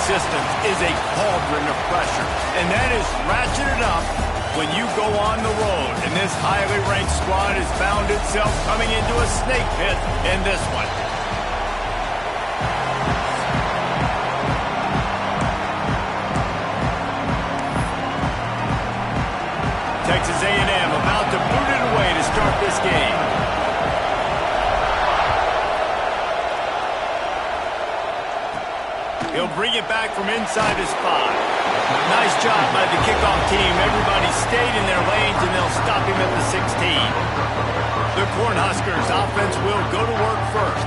resistance is a cauldron of pressure, and that is ratcheted up when you go on the road. And this highly ranked squad has found itself coming into a snake pit in this one. Texas A&M about to boot it away to start this game. He'll bring it back from inside his 5. Nice job by the kickoff team. Everybody stayed in their lanes, and they'll stop him at the 16. The Cornhuskers offense will go to work first.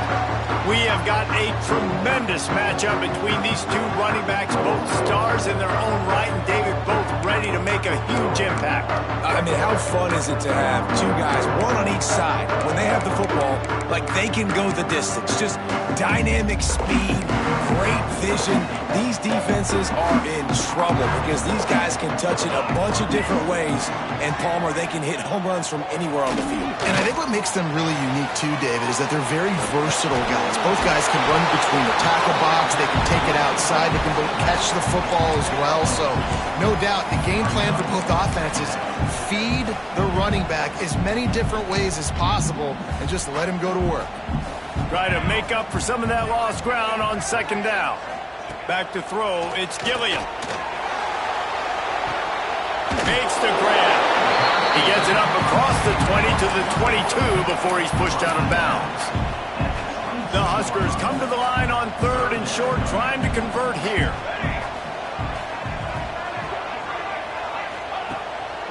We have got a tremendous matchup between these two running backs, both stars in their own right, and David both ready to make a huge impact. I mean, how fun is it to have two guys, one on each side, when they have the football, like they can go the distance. Just dynamic speed, great vision. These defenses are in trouble because these guys can touch it a bunch of different ways, and Palmer, they can hit home runs from anywhere on the field. And I think what makes them really unique too, David, is that they're very versatile guys. Both guys can run between the tackle box, they can take it outside, they can both catch the football as well. So no doubt the game plan for both offenses, feed the running back as many different ways as possible and just let him go to work. Try to make up for some of that lost ground on second down. Back to throw, it's Gilliam. Makes the grab. He gets it up across the 20 to the 22 before he's pushed out of bounds. The Huskers come to the line on 3rd and short, trying to convert here.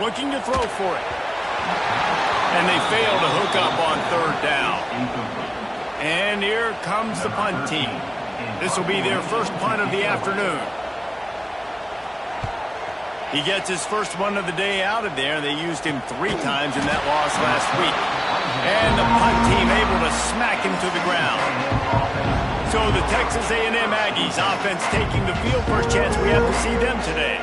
Looking to throw for it. And they fail to hook up on 3rd down. And here comes the punt team. This will be their first punt of the afternoon. He gets his first one of the day out of there. They used him 3 times in that loss last week. And the punt team able to smack him to the ground. So the Texas A&M Aggies offense taking the field. First chance we have to see them today.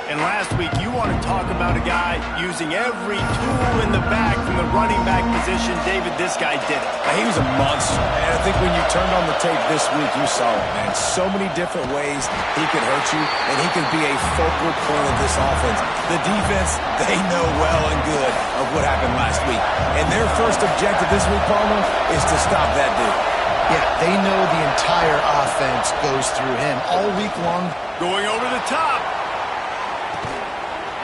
And last week, you want to talk about a guy using every tool in the bag from the running back position. David, this guy did it. He was a monster. And I think when you turned on the tape this week, you saw it, man. So many different ways he could hurt you, and he could be a focal point of this offense. The defense, they know well and good of what happened last week. And their first objective this week, Palmer, is to stop that dude. Yeah, they know the entire offense goes through him all week long. Going over the top.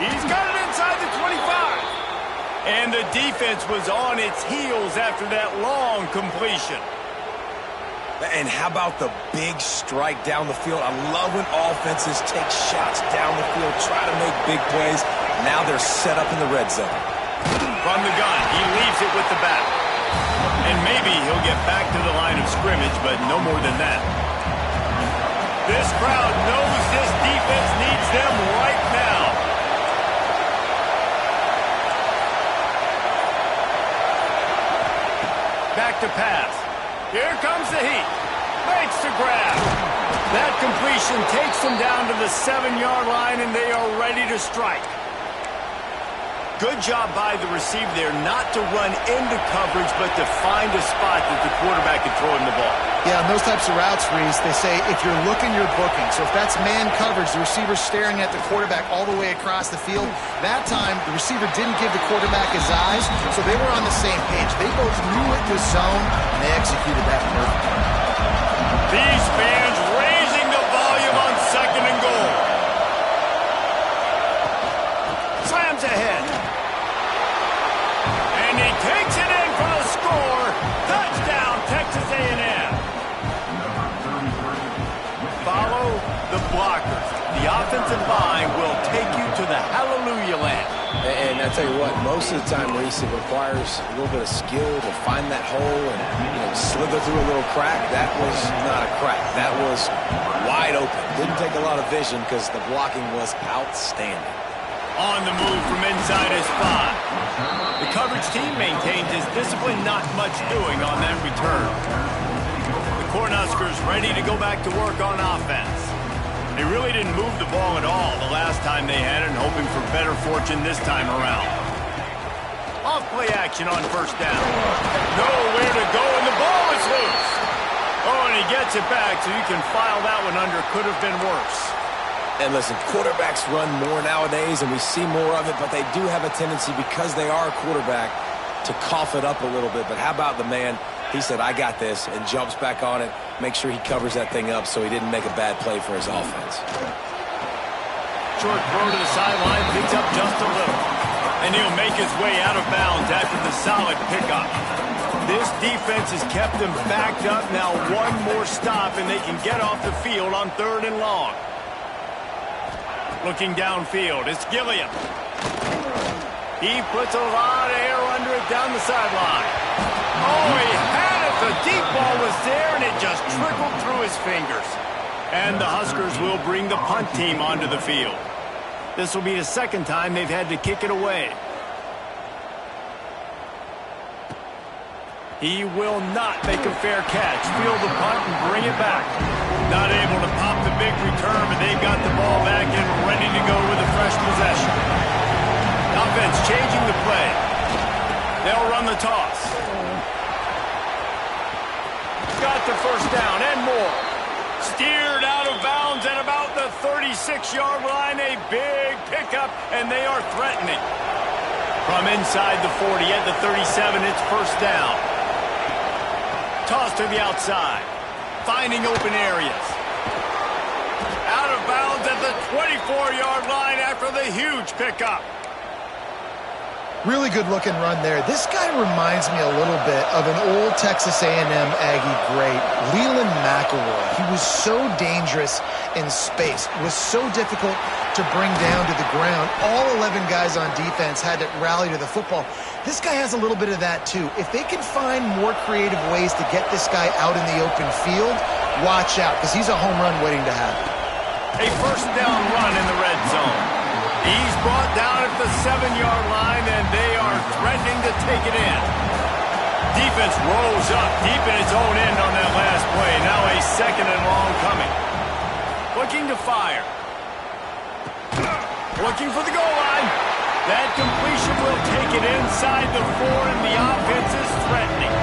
He's got it inside the 25. And the defense was on its heels after that long completion. And how about the big strike down the field? I love when offenses take shots down the field, try to make big plays. Now they're set up in the red zone. From the gun, he leaves it with the back. And maybe he'll get back to the line of scrimmage, but no more than that. This crowd knows this defense needs them right now. Back to pass. Here comes the heat. Makes the grab. That completion takes them down to the 7-yard line, and they are ready to strike. Good job by the receiver there not to run into coverage, but to find a spot that the quarterback can throw him the ball. Yeah, on those types of routes, Reese, they say if you're looking, you're booking. So if that's man coverage, the receiver's staring at the quarterback all the way across the field. That time, the receiver didn't give the quarterback his eyes, so they were on the same page. They both knew it was zone, and they executed that perfectly. These fans raising the volume on 2nd and goal. Slams ahead. And he takes it in for the score. Touchdown, Texas A&M. Follow the blockers. The offensive line will take you to the hallelujah land. And I tell you what, most of the time, Reese, it requires a little bit of skill to find that hole and slither through a little crack. That was not a crack. That was wide open. Didn't take a lot of vision because the blocking was outstanding. On the move from inside his 5. The coverage team maintains his discipline, not much doing on that return. The Cornhuskers ready to go back to work on offense. They really didn't move the ball at all the last time they had it, and hoping for better fortune this time around. Off play action on 1st down. Nowhere to go, and the ball is loose. Oh, and and he gets it back, so you can file that one under. Could have been worse. And listen, quarterbacks run more nowadays, and we see more of it, but they do have a tendency, because they are a quarterback, to cough it up a little bit. But how about the man? He said, I got this, and jumps back on it, make sure he covers that thing up so he didn't make a bad play for his offense. Short throw to the sideline, picks up just a little. And he'll make his way out of bounds after the solid pickup. This defense has kept them backed up. Now one more stop, and they can get off the field on 3rd and long. Looking downfield, it's Gilliam. He puts a lot of air under it down the sideline. Oh, he had it. The deep ball was there, and it just trickled through his fingers. And the Huskers will bring the punt team onto the field. This will be the second time they've had to kick it away. He will not make a fair catch. Field the punt and bring it back. Not able to pop the big return, but they've got the ball back and ready to go with a fresh possession. Offense changing the play. They'll run the toss. Got the first down and more. Steered out of bounds at about the 36-yard line. A big pickup, and they are threatening. From inside the 40 at the 37, it's first down. Toss to the outside. Finding open areas. Out of bounds at the 24-yard line after the huge pickup. Really good-looking run there. This guy reminds me a little bit of an old Texas A&M Aggie great, Leland McElroy. He was so dangerous in space, was so difficult to bring down to the ground. All 11 guys on defense had to rally to the football. This guy has a little bit of that, too. If they can find more creative ways to get this guy out in the open field, watch out, because he's a home run waiting to happen. A first down run in the red zone. He's brought down at the 7-yard line, and they are threatening to take it in. Defense rose up deep in its own end on that last play. Now a 2nd and long coming. Looking to fire. Looking for the goal line. That completion will take it inside the 4, and the offense is threatening.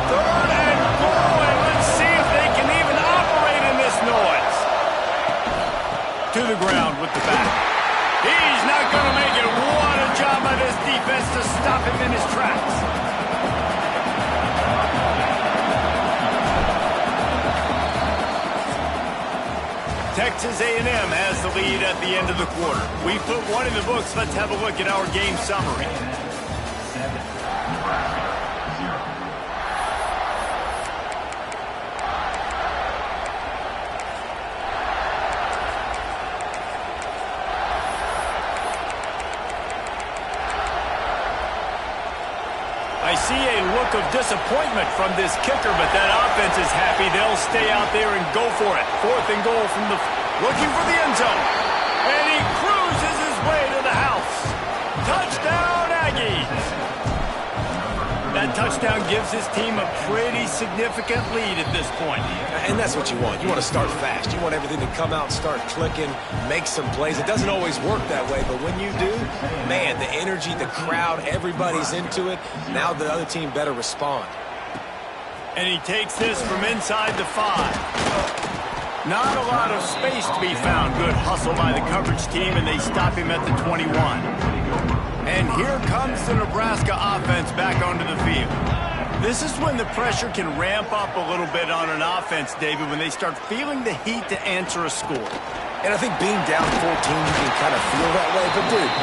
3rd and goal, and let's see if they can even operate in this noise. To the ground with the back. He's not going to make it. What a job by this defense to stop him in his tracks. Texas A&M has the lead at the end of the quarter. We put one in the books. Let's have a look at our game summary. I see a look of disappointment from this kicker, but that offense is happy. They'll stay out there and go for it. 4th and goal from the... Looking for the end zone. And he cruises his way to the house. Touchdown, Aggies! That touchdown gives his team a pretty significant lead at this point. And that's what you want. You want to start fast. You want everything to come out and start clicking, make some plays. It doesn't always work that way, but when you do, man, the energy, the crowd, everybody's into it. Now the other team better respond. And he takes this from inside the 5. Not a lot of space to be found. Good hustle by the coverage team, and they stop him at the 21. And here comes the Nebraska offense back onto the field. This is when the pressure can ramp up a little bit on an offense, David, when they start feeling the heat to answer a score. And I think being down 14, you can kind of feel that way. But, dude,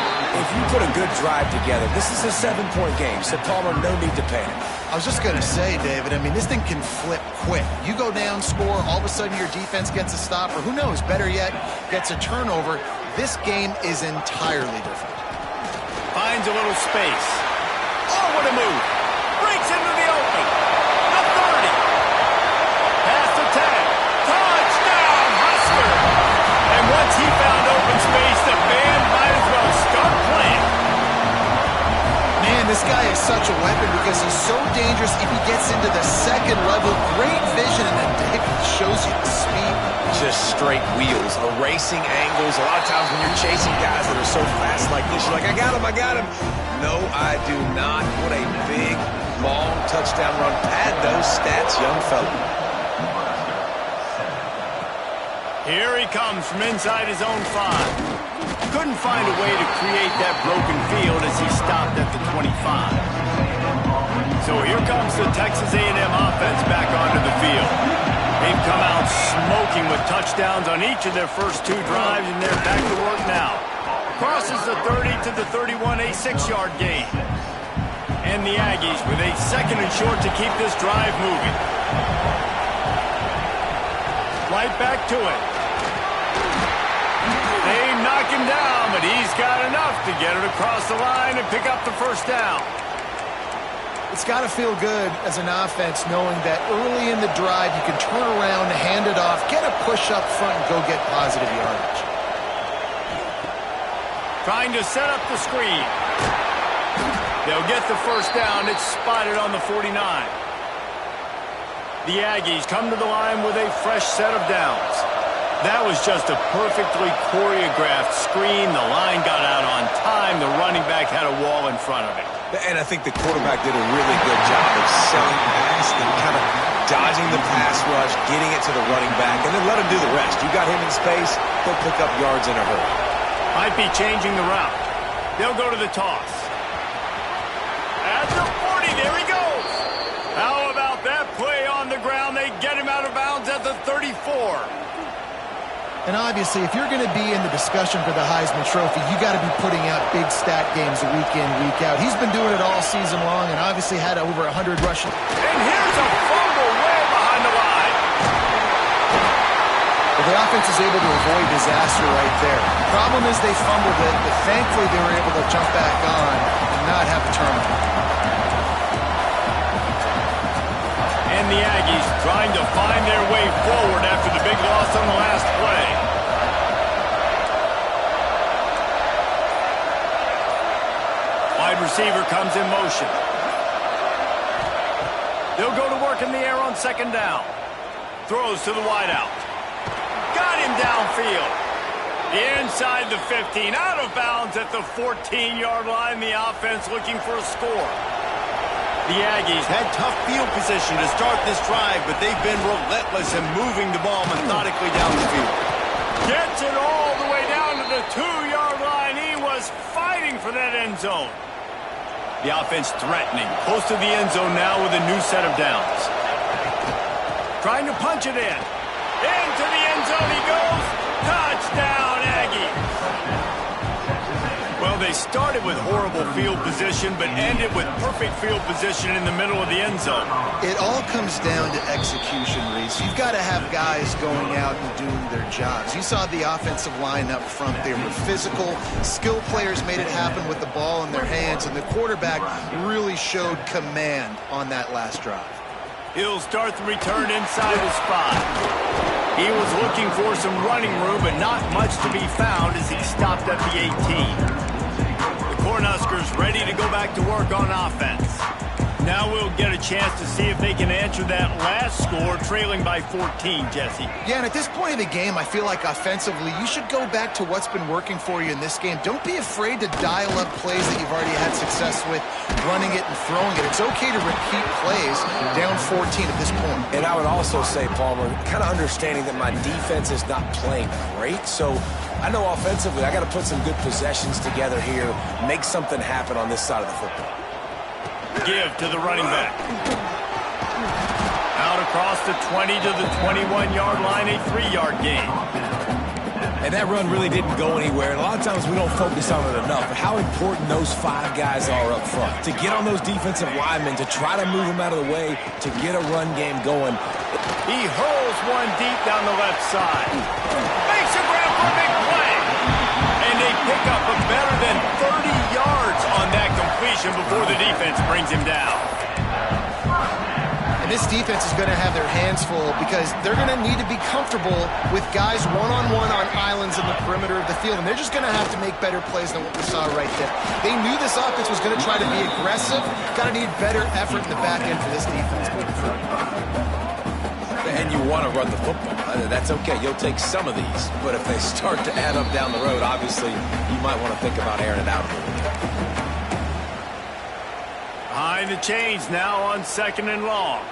if you put a good drive together, this is a 7-point game. So, Palmer, no need to panic. I was just going to say, David, I mean, this thing can flip quick. You go down, score, all of a sudden your defense gets a stop, or who knows, better yet, gets a turnover. This game is entirely different. Finds a little space. Oh, what a move. Breaks into the open. The 30. Past the 10. Touchdown, Husker. And once he found open space, the band might as well start playing. Man, this guy is such a weapon because he's so dangerous if he gets into the 2nd level. Great vision, and then David shows you the speed. Just straight wheels, erasing angles. A lot of times when you're chasing guys that are so fast like this, you're like, I got him. No, I do not. What a big long touchdown run. Pad those stats, young fella. Here he comes from inside his own 5. Couldn't find a way to create that broken field as he stopped at the 25. So here comes the Texas A&M offense back onto the field. They've come out smoking with touchdowns on each of their first 2 drives, and they're back to work now. Crosses the 30 to the 31, a 6-yard gain. And the Aggies with a 2nd and short to keep this drive moving. Right back to it. They knock him down, but he's got enough to get it across the line and pick up the first down. It's got to feel good as an offense knowing that early in the drive you can turn around, hand it off, get a push up front, and go get positive yardage. Trying to set up the screen. They'll get the first down. It's spotted on the 49. The Aggies come to the line with a fresh set of downs. That was just a perfectly choreographed screen. The line got out on time. The running back had a wall in front of it. And I think the quarterback did a really good job of selling past and kind of dodging the pass rush, getting it to the running back, and then let him do the rest. You got him in space, he'll pick up yards in a hurry. Might be changing the route. They'll go to the toss. At the 40, there he goes. How about that play on the ground? They get him out of bounds at the 34. And obviously, if you're going to be in the discussion for the Heisman Trophy, you got to be putting out big stat games week in, week out. He's been doing it all season long and obviously had over 100 rushing. And here's a fumble way behind the line. Well, the offense is able to avoid disaster right there. The problem is they fumbled it, but thankfully they were able to jump back on and not have a turnover. And the Aggies trying to find their way forward after the big loss on the last play. Wide receiver comes in motion. They'll go to work in the air on 2nd down. Throws to the wideout. Got him downfield. Inside the 15. Out of bounds at the 14-yard line. The offense looking for a score. The Aggies had tough field position to start this drive, but they've been relentless in moving the ball methodically down the field. Gets it all the way down to the 2-yard line. He was fighting for that end zone. The offense threatening. Close to the end zone now with a new set of downs. Trying to punch it in. Into the end zone he goes. Touchdown, Aggies. Well, they started with horrible field position, but ended with perfect field position in the middle of the end zone. It all comes down to execution, Reese. You've got to have guys going out and doing their jobs. You saw the offensive line up front. They were physical. Skilled players made it happen with the ball in their hands, and the quarterback really showed command on that last drive. He'll start the return inside his spot. He was looking for some running room, but not much to be found as he stopped at the 18. Cornhuskers ready to go back to work on offense. Now we'll get a chance to see if they can answer that last score, trailing by 14, Jesse. Yeah, and at this point of the game, I feel like offensively, you should go back to what's been working for you in this game. Don't be afraid to dial up plays that you've already had success with, running it and throwing it. It's okay to repeat plays down 14 at this point. And I would also say, Palmer, kind of understanding that my defense is not playing great, so I know offensively I got to put some good possessions together here, make something happen on this side of the football. Give to the running back. Out across the 20 to the 21-yard line, a 3-yard gain. And that run really didn't go anywhere. And a lot of times we don't focus on it enough. But how important those 5 guys are up front. To get on those defensive linemen, to try to move them out of the way, to get a run game going. He hurls one deep down the left side. Makes a grab for a big play. And they pick up a better than 30 yards on that completion before the defense brings him down. And this defense is going to have their hands full because they're going to need to be comfortable with guys one-on-one on islands in the perimeter of the field. And they're just going to have to make better plays than what we saw right there. They knew this offense was going to try to be aggressive. Got to need better effort in the back end for this defense moving forward. And you want to run the football. That's okay. You'll take some of these. But if they start to add up down the road, obviously, you might want to think about airing it out a little bit. Trying to change now on 2nd and long.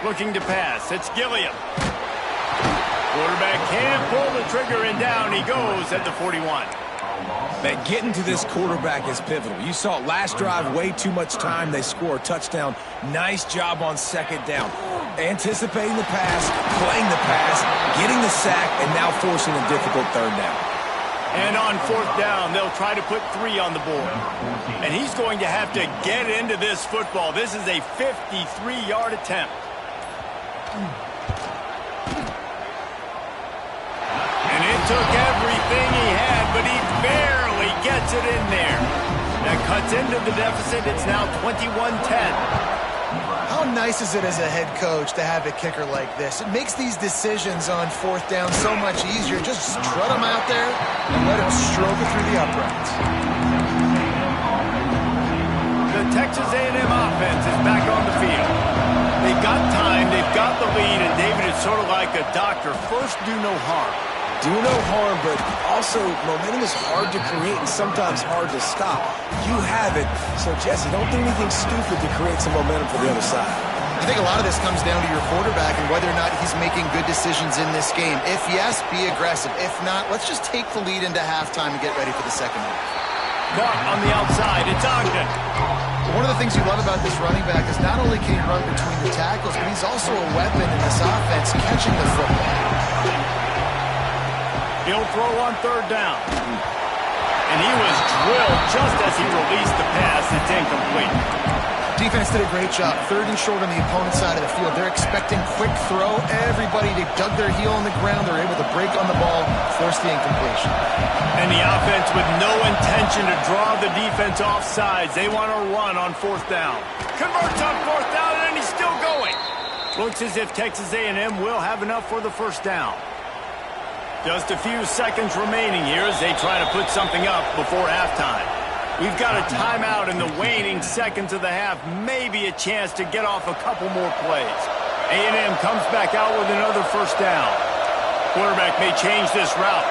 Looking to pass. It's Gilliam. Quarterback can't pull the trigger, and down he goes at the 41. Man, getting to this quarterback is pivotal. You saw it last drive, way too much time. They score a touchdown. Nice job on 2nd down. Anticipating the pass, playing the pass, getting the sack, and now forcing a difficult 3rd down. And on 4th down, they'll try to put 3 on the board. And he's going to have to get into this football. This is a 53-yard attempt. And it took everything he had, but he barely gets it in there. That cuts into the deficit. It's now 21-10. How nice is it as a head coach to have a kicker like this? It makes these decisions on 4th down so much easier. Just strut him out there and let him stroke it through the uprights. The Texas A&M offense is back on the field. They've got time, they've got the lead, and David is sort of like a doctor. First, do no harm. Do no harm, but also momentum is hard to create and sometimes hard to stop. You have it, so Jesse, don't do anything stupid to create some momentum for the other side. I think a lot of this comes down to your quarterback and whether or not he's making good decisions in this game. If yes, be aggressive. If not, let's just take the lead into halftime and get ready for the 2nd half. Caught on the outside, it's Ogden. One of the things you love about this running back is not only can he run between the tackles, but he's also a weapon in this offense catching the football. He'll throw on 3rd down. And he was drilled just as he released the pass. It's incomplete. Defense did a great job. 3rd and short on the opponent's side of the field. They're expecting quick throw. Everybody, they dug their heel on the ground. They're able to break on the ball, force the incompletion. And the offense with no intention to draw the defense off sides. They want to run on 4th down. Converts on 4th down, and he's still going. Looks as if Texas A&M will have enough for the 1st down. Just a few seconds remaining here as they try to put something up before halftime. We've got a timeout in the waning seconds of the half. Maybe a chance to get off a couple more plays. A&M comes back out with another 1st down. Quarterback may change this route.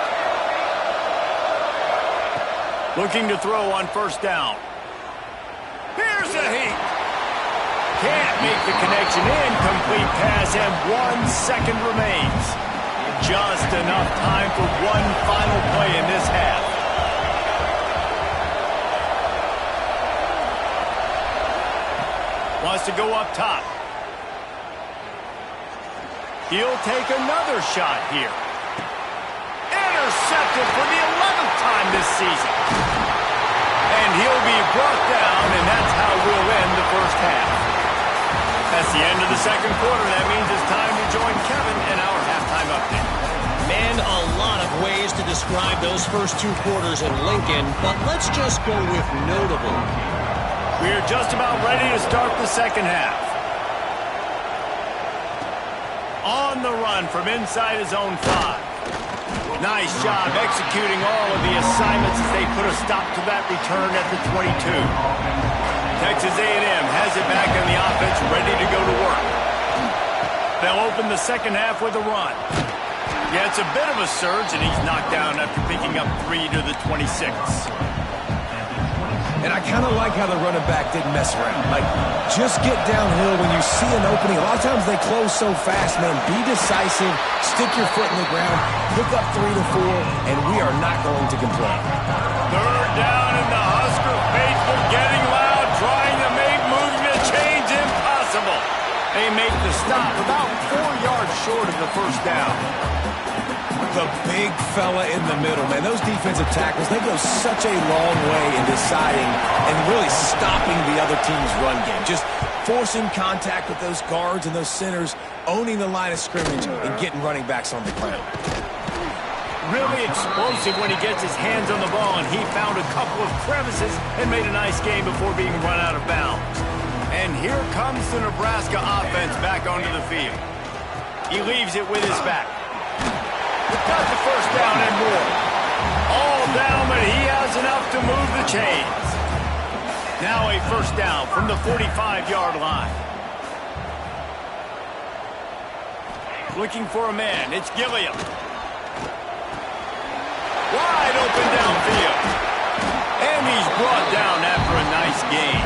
Looking to throw on 1st down. Here's a heat. Can't make the connection. Incomplete pass, and 1 second remains. Just enough time for one final play in this half. Wants to go up top. He'll take another shot here. Intercepted for the 11th time this season. And he'll be brought down, and that's how we'll end the 1st half. That's the end of the 2nd quarter. That means it's time to join Kevin in our halftime update. Man, a lot of ways to describe those first 2 quarters in Lincoln, but let's just go with notable. We're just about ready to start the 2nd half. On the run from inside his own 5. Nice job executing all of the assignments as they put a stop to that return at the 22. Texas A&M has it back in the offense, ready to go to work. They'll open the 2nd half with a run. Yeah, it's a bit of a surge, and he's knocked down after picking up 3 to the 26. And I kind of like how the running back didn't mess around. Like, just get downhill when you see an opening. A lot of times they close so fast, man. Be decisive, stick your foot in the ground, pick up 3 to 4, and we are not going to complain. 3rd down, and the Husker faithful getting loud, trying to make moving the chains impossible. They make the stop about 4 yards short of the 1st down. The big fella in the middle, man. Those defensive tackles, they go such a long way in deciding and really stopping the other team's run game. Just forcing contact with those guards and those centers, owning the line of scrimmage, and getting running backs on the ground. Really explosive when he gets his hands on the ball, and he found a couple of crevices and made a nice game before being run out of bounds. And here comes the Nebraska offense back onto the field. He leaves it with his back. We've got the 1st down and more. All down, but he has enough to move the chains. Now a 1st down from the 45-yard line. Looking for a man. It's Gilliam. Wide wide open downfield. And he's brought down after a nice gain.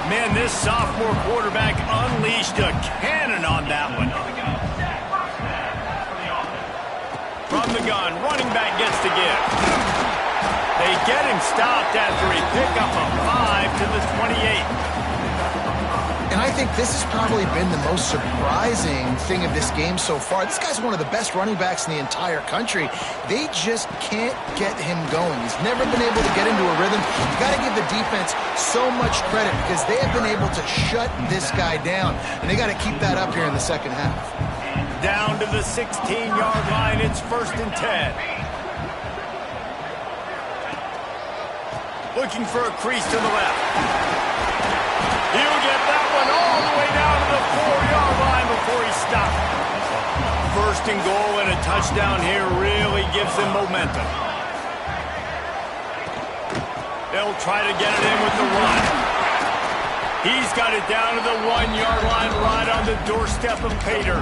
Man, this sophomore quarterback unleashed a cannon on that one. From the gun, running back gets the give. They get him stopped after he picked up a 5 to the 28. And I think this has probably been the most surprising thing of this game so far. This guy's one of the best running backs in the entire country. They just can't get him going. He's never been able to get into a rhythm. You got to give the defense so much credit because they have been able to shut this guy down. And they got to keep that up here in the second half. Down to the 16-yard line. It's 1st and 10. Looking for a crease to the left. He'll get that one all the way down to the 4-yard line before he stopped. 1st and goal and a touchdown here really gives them momentum. They'll try to get it in with the run. He's got it down to the 1-yard line right on the doorstep of Pater.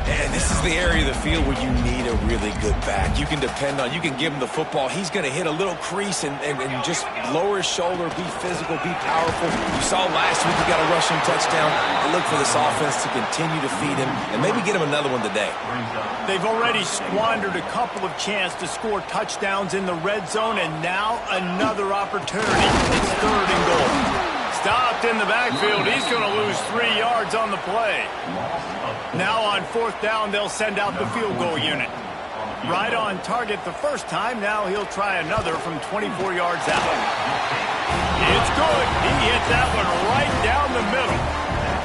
And this is the area of the field where you need a really good back. You can depend on, you can give him the football. He's going to hit a little crease and just lower his shoulder, be physical, be powerful. You saw last week he got a rushing touchdown. I look for this offense to continue to feed him and maybe get him another one today. They've already squandered a couple of chances to score touchdowns in the red zone, and now another opportunity. It's 3rd and goal. Stopped in the backfield. He's going to lose 3 yards on the play. Now on 4th down, they'll send out the field goal unit. Right on target the first time. Now he'll try another from 24 yards out. It's good. He hit that one right down the middle.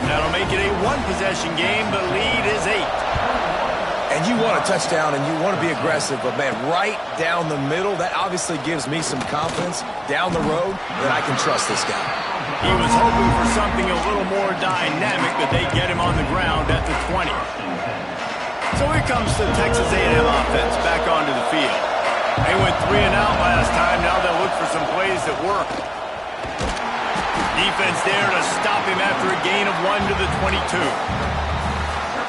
That'll make it a 1-possession game. The lead is 8. And you want a touchdown and you want to be aggressive, but man, right down the middle, that obviously gives me some confidence down the road that I can trust this guy. He was hoping for something a little more dynamic, but they get him on the ground at the 20. So here comes the Texas A&M offense back onto the field. They went 3 and out last time. Now they'll look for some plays that work. Defense there to stop him after a gain of 1 to the 22.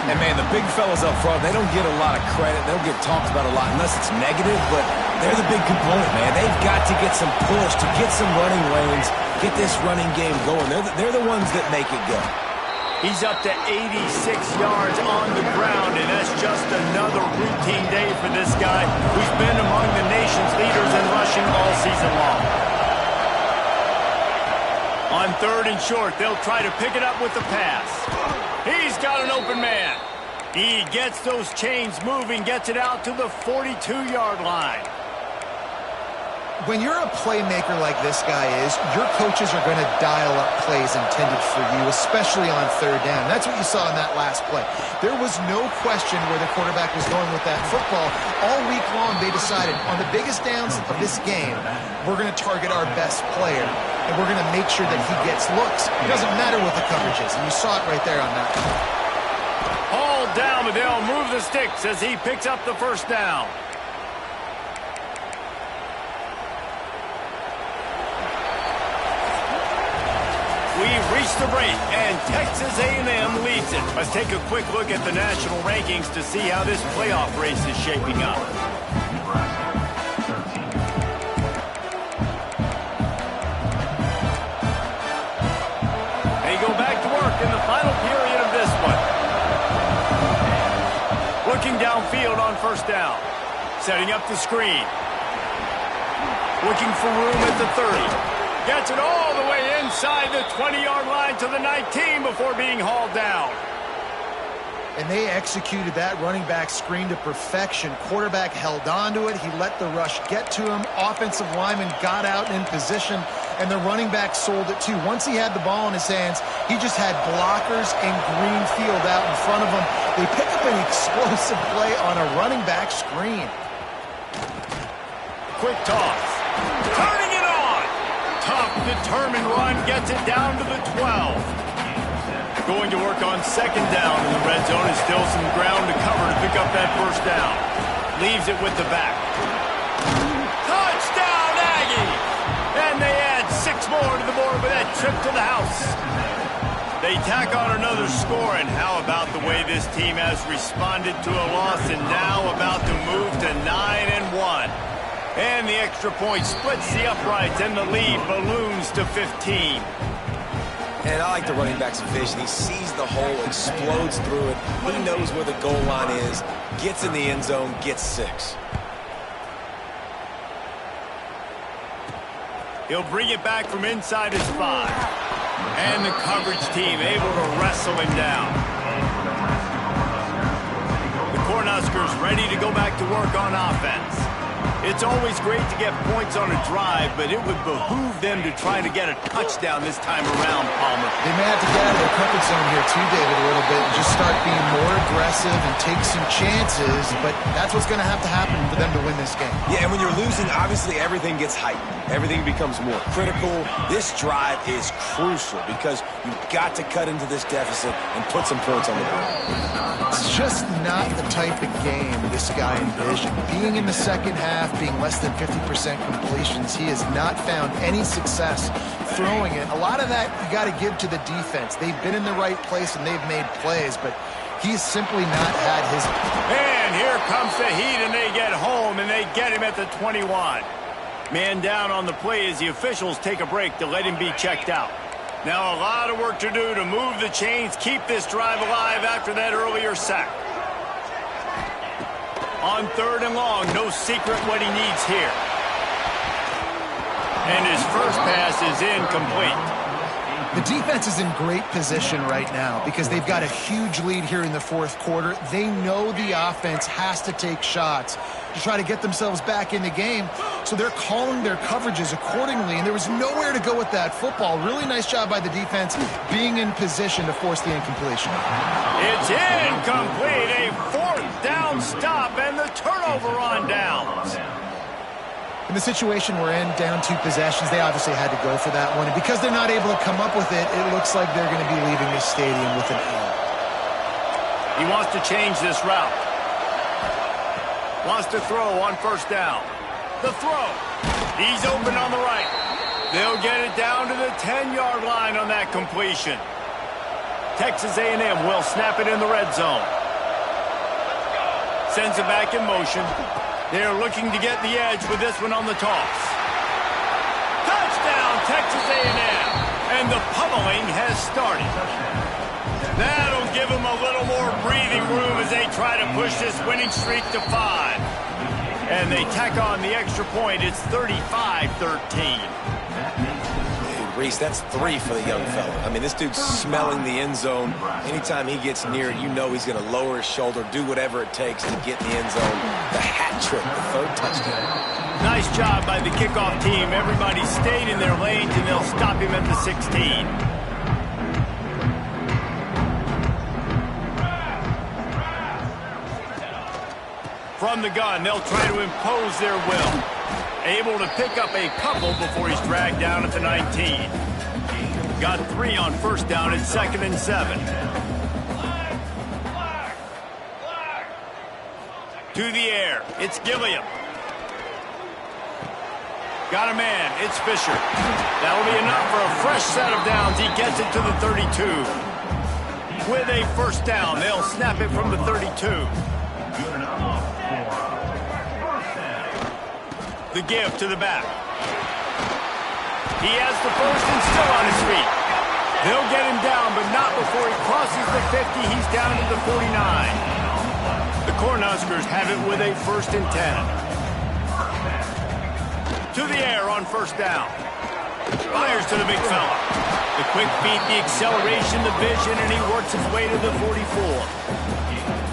And man, the big fellas up front, they don't get a lot of credit. They don't get talked about a lot unless it's negative, but they're the big component, man. They've got to get some push, to get some running lanes, get this running game going. They're the ones that make it go. He's up to 86 yards on the ground, and that's just another routine day for this guy who's been among the nation's leaders in rushing all season long. On 3rd and short, they'll try to pick it up with the pass. He's got an open man. He gets those chains moving, gets it out to the 42-yard line. When you're a playmaker like this guy is, your coaches are going to dial up plays intended for you, especially on 3rd down. That's what you saw in that last play. There was no question where the quarterback was going with that football. All week long, they decided, on the biggest downs of this game, we're going to target our best player, and we're going to make sure that he gets looks. It doesn't matter what the coverage is, and you saw it right there on that one. All down, but they'll move the sticks as he picks up the 1st down. We've reached the break, and Texas A&M leads it. Let's take a quick look at the national rankings to see how this playoff race is shaping up. They go back to work in the final period of this one. Looking downfield on 1st down. Setting up the screen. Looking for room at the 30. Gets it all the way inside the 20-yard line to the 19 before being hauled down. And they executed that running back screen to perfection. Quarterback held on to it. He let the rush get to him. Offensive lineman got out in position, and the running back sold it too. Once he had the ball in his hands, he just had blockers and green field out in front of him. They pick up an explosive play on a running back screen. Quick toss. Turning it on. Tough, determined run gets it down to the 12. Going to work on 2nd down in the red zone. And still some ground to cover to pick up that 1st down. Leaves it with the back. Touchdown, Aggie! And they add 6 more to the board with that trip to the house. They They tack on another score, and how about the way this team has responded to a loss and now about to move to 9-1. And the extra point splits the uprights, and the lead balloons to 15. And I like the running back's vision. He sees the hole, explodes through it. He knows where the goal line is, gets in the end zone, gets 6. He'll bring it back from inside his 5. And the coverage team able to wrestle him down. The Cornhuskers ready to go back to work on offense. It's always great to get points on a drive, but it would behoove them to try to get a touchdown this time around, Palmer. They may have to get out of their comfort zone here too, David, a little bit, and just start being more aggressive and take some chances, but that's what's going to happen for them to win this game. Yeah, and when you're losing, obviously everything gets heightened. Everything becomes more critical. This drive is crucial because you've got to cut into this deficit and put some points on the board. It's just not the type of game this guy envisioned. Being in the second half, being less than 50% completions, he has not found any success throwing it. A lot of that you got to give to the defense. They've been in the right place and they've made plays, but he's simply not had his... And here comes the heat, and they get home, and they get him at the 21. Man down on the play as the officials take a break to let him be checked out. Now a lot of work to do to move the chains, keep this drive alive after that earlier sack. On 3rd and long, no secret what he needs here. And his first pass is incomplete. The defense is in great position right now because they've got a huge lead here in the 4th quarter. They know the offense has to take shots to try to get themselves back in the game, so they're calling their coverages accordingly, and there was nowhere to go with that football. Really nice job by the defense being in position to force the incompletion. It's incomplete, a 4th down stop, and the turnover on downs. In the situation we're in, down 2 possessions, they obviously had to go for that one. And because they're not able to come up with it, it looks like they're going to be leaving this stadium with an L. He wants to change this route. Wants to throw on 1st down. The throw. He's open on the right. They'll get it down to the 10-yard line on that completion. Texas A&M will snap it in the red zone. Sends it back in motion. They're looking to get the edge with this one on the toss. Touchdown, Texas A&M. And the pummeling has started. That'll give them a little more breathing room as they try to push this winning streak to 5. And they tack on the extra point. It's 35-13. Reese, that's 3 for the young fella. I mean, this dude's smelling the end zone. Anytime he gets near it, you know he's going to lower his shoulder, do whatever it takes to get in the end zone. The hat trick, the 3rd touchdown. Nice job by the kickoff team. Everybody stayed in their lanes, and they'll stop him at the 16. From the gun, they'll try to impose their will. Able to pick up a couple before he's dragged down at the 19. Got 3 on 1st down at 2nd and 7. To the air, it's Gilliam. Got a man, it's Fisher. That'll be enough for a fresh set of downs. He gets it to the 32. With a 1st down, they'll snap it from the 32. The give to the back. He has the 1st and still on his feet. They'll get him down, but not before he crosses the 50. He's down to the 49. The Cornhuskers have it with a 1st and 10. To the air on 1st down. Fires to the big fella. The quick feet, the acceleration, the vision, and he works his way to the 44.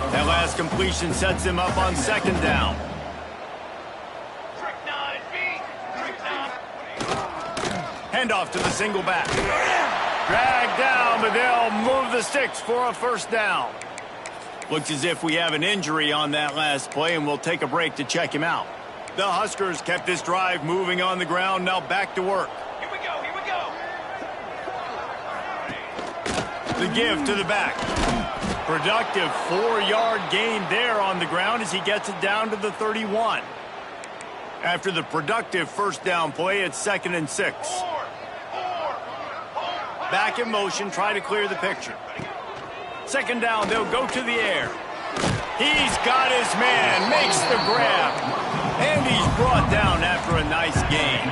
That last completion sets him up on 2nd down. Handoff to the single back. Dragged down, but they'll move the sticks for a 1st down. Looks as if we have an injury on that last play, and we'll take a break to check him out. The Huskers kept this drive moving on the ground, now back to work. Here we go, here we go. The give to the back. Productive 4-yard gain there on the ground as he gets it down to the 31. After the productive 1st down play, it's 2nd and 6. Back in motion, try to clear the picture. Second down, they'll go to the air. He's got his man, makes the grab. And he's brought down after a nice gain.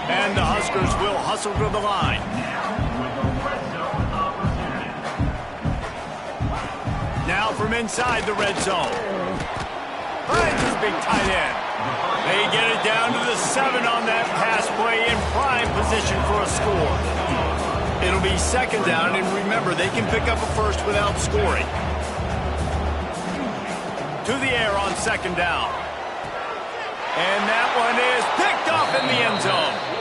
And the Huskers will hustle to the line. Now from inside the red zone. Finds his big tight end. They get it down to the 7 on that pass play in prime position for a score. It'll be second down, and remember, they can pick up a first without scoring. To the air on second down. And that one is picked off in the end zone.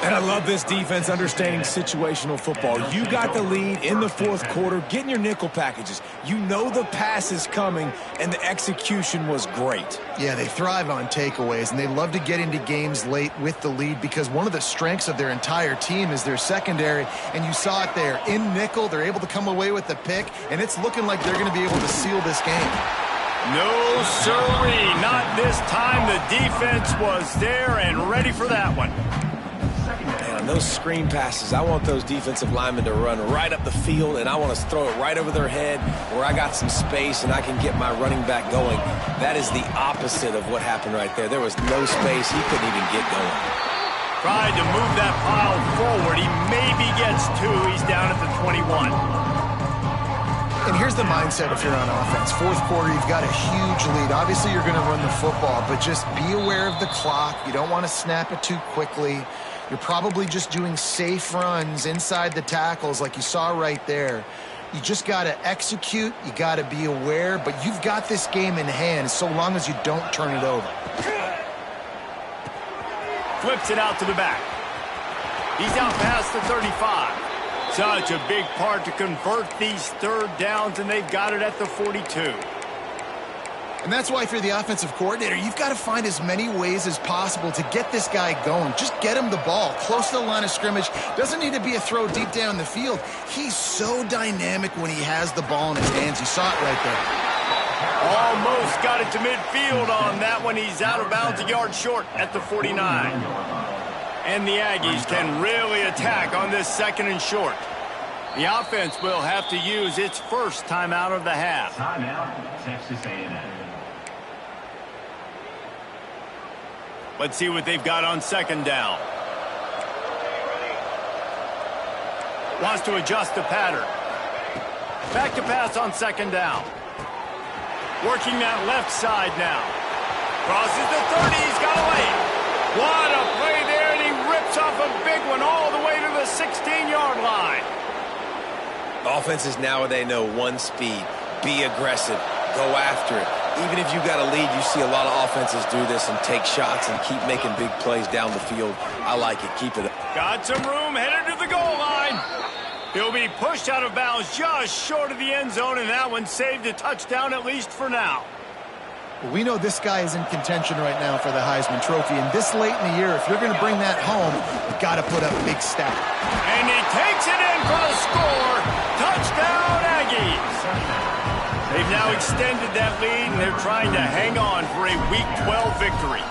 And I love this defense understanding situational football. You got the lead in the fourth quarter, getting your nickel packages. You know the pass is coming, and the execution was great. Yeah, they thrive on takeaways, and they love to get into games late with the lead because one of the strengths of their entire team is their secondary, and you saw it there. In nickel, they're able to come away with the pick, and it's looking like they're going to be able to seal this game. No, sirree, not this time. The defense was there and ready for that one. Man, those screen passes, I want those defensive linemen to run right up the field, and I want to throw it right over their head where I got some space and I can get my running back going. That is the opposite of what happened right there. There was no space. He couldn't even get going. Tried to move that pile forward. He maybe gets 2. He's down at the 21. And here's the mindset if you're on offense. Fourth quarter, you've got a huge lead. Obviously, you're going to run the football, but just be aware of the clock. You don't want to snap it too quickly. You're probably just doing safe runs inside the tackles like you saw right there. You just got to execute. You got to be aware, but you've got this game in hand so long as you don't turn it over. Flips it out to the back. He's out past the 35. Such a big part to convert these third downs, and they've got it at the 42. And that's why if you're the offensive coordinator, you've got to find as many ways as possible to get this guy going. Just get him the ball close to the line of scrimmage. Doesn't need to be a throw deep down the field. He's so dynamic when he has the ball in his hands. You saw it right there. Almost got it to midfield on that one. He's out of bounds, a yard short at the 49. And the Aggies can really attack on this second and short. The offense will have to use its first timeout of the half. Timeout, Texas A&M. Let's see what they've got on second down. Wants to adjust the pattern. Back to pass on second down. Working that left side now. Crosses the 30. He's got away. What a play there, and he rips off a big one all the way to the 16-yard line. Offenses now, they know one speed. Be aggressive. Go after it. Even if you got a lead, you see a lot of offenses do this and take shots and keep making big plays down the field. I like it. Keep it up. Got some room, headed to the goal line. He'll be pushed out of bounds just short of the end zone, and that one saved a touchdown at least for now. Well, we know this guy is in contention right now for the Heisman Trophy, and this late in the year, if you're going to bring that home, you've got to put up a big stat. And he takes it in for the score. Touchdown, Aggies. They've now extended that lead, and they're trying to hang on for a Week 12 victory.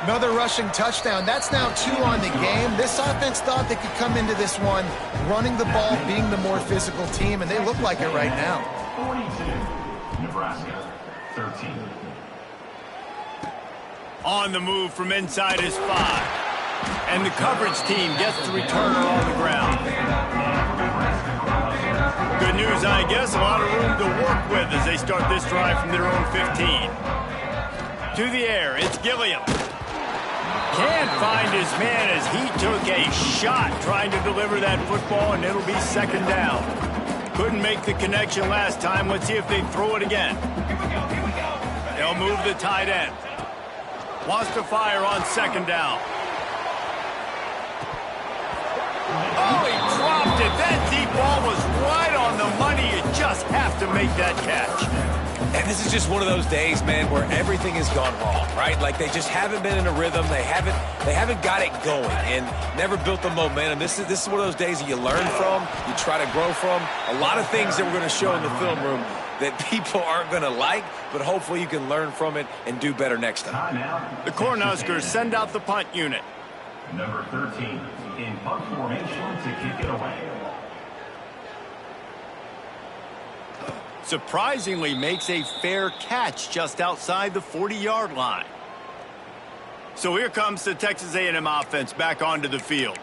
Another rushing touchdown. That's now 2 on the game. This offense thought they could come into this one running the ball, being the more physical team, and they look like it right now. 42, Nebraska, 13. On the move from inside his 5. And the coverage team gets the returner on the ground. Good news, I guess. A lot of room to work with as they start this drive from their own 15. To the air, it's Gilliam. Can't find his man as he took a shot trying to deliver that football, and it'll be second down. Couldn't make the connection last time. Let's see if they throw it again. They'll move the tight end. Wants to fire on second down. Oh, he dropped it. That deep ball was right on the money. You just have to make that catch. And this is just one of those days, man, where everything has gone wrong, right? Like they just haven't been in a rhythm. They haven't got it going and never built the momentum. This is one of those days that you learn from, you try to grow from. A lot of things that we're going to show in the film room that people aren't going to like, but hopefully you can learn from it and do better next time. The Cornhuskers send out the punt unit. Number 13 in punt formation to kick it away. Surprisingly makes a fair catch just outside the 40-yard line. So here comes the Texas A&M offense back onto the field.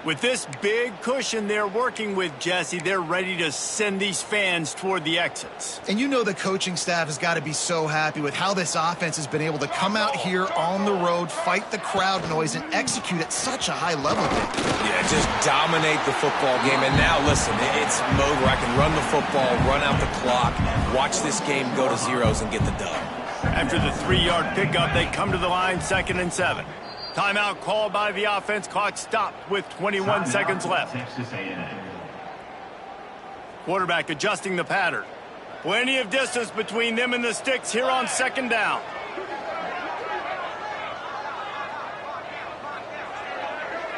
With this big cushion they're working with, Jesse, they're ready to send these fans toward the exits. And you know the coaching staff has got to be so happy with how this offense has been able to come out here on the road, fight the crowd noise, and execute at such a high level. Yeah, just dominate the football game. And now, listen, it's mode where I can run the football, run out the clock, watch this game go to zeros and get the dub. After the 3-yard pickup, they come to the line, 2nd and 7. Timeout called by the offense. Clock stopped with 21 seconds left. Texas A&M. Quarterback adjusting the pattern. Plenty of distance between them and the sticks here on 2nd down.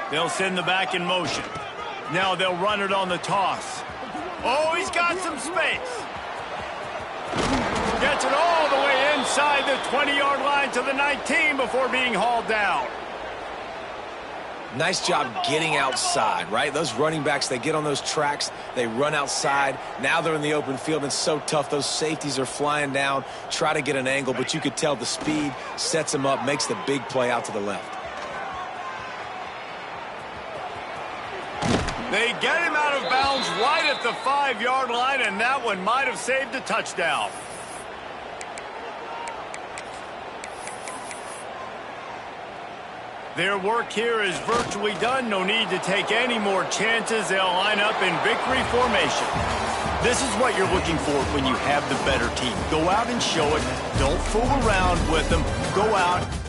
They'll send the back in motion. Now they'll run it on the toss. Oh, he's got some space. Gets it all the way inside the 20-yard line to the 19 before being hauled down. Nice job getting outside, right? Those running backs, they get on those tracks, they run outside. Now they're in the open field. It's so tough. Those safeties are flying down, try to get an angle, but you could tell the speed sets them up, makes the big play out to the left. They get him out of bounds right at the 5-yard line, and that one might have saved a touchdown. Their work here is virtually done. No need to take any more chances. They'll line up in victory formation. This is what you're looking for when you have the better team. Go out and show it. Don't fool around with them. Go out